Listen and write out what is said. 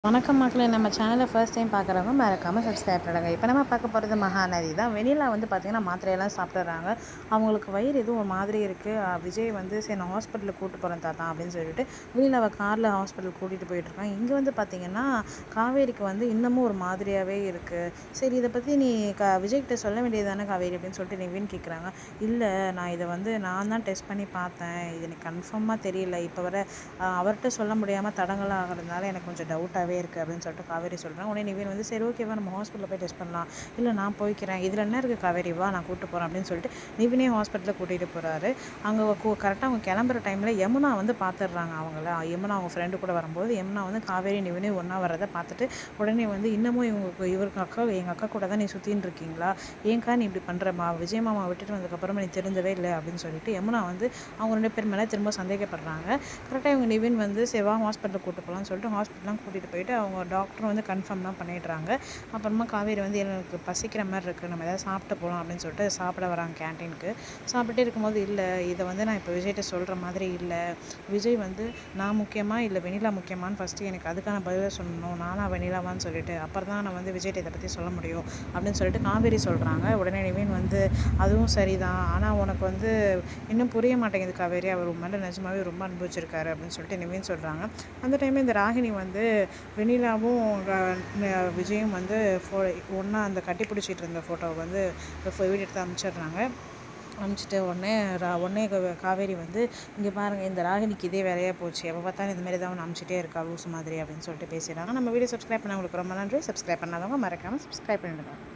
வணக்கம் மக்களே, நம்ம சேனலை ஃபர்ஸ்ட் டைம் பார்க்குறவங்க மறக்காமல் சப்ஸ்கிரைப் பண்ணுங்க. இப்போ நம்ம பார்க்க போகிறது மகாநதி தான். வெண்ணிலா வந்து பார்த்திங்கன்னா மாத்திரையெல்லாம் சாப்பிட்றாங்க. அவங்களுக்கு வயிறு எதுவும் ஒரு மாதிரி இருக்குது. விஜய் வந்து சரி நான் ஹாஸ்பிட்டலுக்கு கூப்பிட்டு போகிறேன் தாத்தா அப்படின்னு சொல்லிட்டு வெண்ணிலாவை காரில் ஹாஸ்பிட்டலுக்கு கூட்டிகிட்டு போயிட்டுருக்காங்க. இங்கே வந்து பார்த்திங்கன்னா காவேரிக்கு வந்து இன்னமும் ஒரு மாதிரியாகவே இருக்குது. சரி இதை பற்றி நீ விஜய்கிட்ட சொல்ல வேண்டியது தானே காவேரி அப்படின்னு சொல்லிட்டு நிவின் கேட்குறாங்க. இல்லை நான் இதை வந்து நான் தான் டெஸ்ட் பண்ணி பார்த்தேன், இது எனக்கு கன்ஃபார்மாக தெரியல, இப்போ வர அவர்கிட்ட சொல்ல முடியாமல் தடங்களாக ஆகிறதுனால எனக்கு கொஞ்சம் டவுட்டாகவே இருக்குது அப்படின்னு சொல்லிட்டு காவேரி சொல்கிறேன். உடனே நிவின் வந்து சரி ஓகேவா நம்ம ஹாஸ்பிட்டலில் போய் டெஸ்ட் பண்ணலாம், இல்லை நான் போய்க்கிறேன், இதில் என்ன இருக்குது காவேரி வா நான் கூப்பிட்டு போகிறேன் அப்படின்னு சொல்லிட்டு நிவினே ஹாஸ்பிட்டலில் கூட்டிகிட்டு போகிறாரு. அங்கே கரெக்டாக அவங்க கிளம்புற டைமில் யமுனா வந்து பார்த்துடுறாங்க அவங்கள. யமுனா அவங்க ஃப்ரெண்டு கூட வரும்போது யமுனா வந்து காவேரி நிவினே ஒன்றா வரதை பார்த்துட்டு உடனே வந்து இன்னமும் இவருக்கு எங்கள் அக்கா கூட தான் நீ சுற்றின்னு இருக்கீங்களா, ஏன்க்கா நீ இப்படி பண்ணுறமா, விஜய் மாமா விட்டுட்டு வந்ததுக்கப்புறமா நீ தெரிஞ்சவே இல்லை அப்படின்னு சொல்லிட்டு யமுனா வந்து அவங்க 2 பேர் மேலே திரும்ப சந்தேகப்படுறாங்க. கரெக்டாக இவங்க நிவின் வந்து செவ்வா ஹாஸ்பிட்டலுக்கு கூப்பிட்டு போகலான்னு சொல்லிட்டு ஹாஸ்பிட்டலாம் கூட்டிகிட்டு போயிட்டு அவங்க டாக்டரும் வந்து கன்ஃபார்ம்லாம் பண்ணிடுறாங்க. அப்புறமா காவேரி வந்து எனக்கு பசிக்கிற மாதிரி இருக்குது, நம்ம எதாவது சாப்பிட்டு போகலாம் அப்படின்னு சொல்லிட்டு சாப்பிட வராங்க கேன்டீனுக்கு. சாப்பிட்டே இருக்கும்போது இல்லை இதை வந்து நான் இப்போ விஜய்கிட்ட சொல்கிற மாதிரி இல்லை, விஜய் வந்து நான் முக்கியமாக இல்லை வெண்ணிலா முக்கியமானு ஃபஸ்ட்டு எனக்கு அதுக்கான பதிலை சொல்லணும், நானா வெண்ணிலாவான்னு சொல்லிட்டு அப்புறம் தான் நான் வந்து விஜய்கிட்ட இதை பற்றி சொல்ல முடியும் அப்படின்னு சொல்லிட்டு காவேரி சொல்கிறாங்க. உடனே நிவின் வந்து அதுவும் சரிதான், ஆனால் உனக்கு வந்து இன்னும் புரிய மாட்டேங்குது காவேரி, அவர் மேலே நிஜமாவே ரொம்ப அனுபவிச்சிருக்காரு அப்படின்னு சொல்லிட்டு நிவின் சொல்கிறாங்க. அந்த டைமில் இந்த ராகினி வந்து வெண்ணிலாவும் விஜயும் வந்து ஒன்றா அந்த கட்டி பிடிச்சிட்டு இருந்த ஃபோட்டோவை வந்து வீடு எடுத்து அனுப்பிச்சிடுறாங்க. அனுப்பிச்சிட்டு உடனே காவேரி வந்து இங்கே பாருங்கள் இந்த ராகினிக்கு இதே வேலையாக போச்சு, எப்போ பார்த்தாலும் இந்த மாதிரி தான் ஒன்று அனுப்பிச்சிட்டே இருக்கா லூஸ் மாதிரி அப்படின்னு சொல்லிட்டு பேசிடுறாங்க. நம்ம வீடியோ சப்ஸ்கிரைப் பண்ண உங்களுக்கு ரொம்ப நன்றி. சப்ஸ்கிரைப் பண்ணாதவங்க மறக்காமல் சப்ஸ்கிரைப் பண்ணிடுங்க.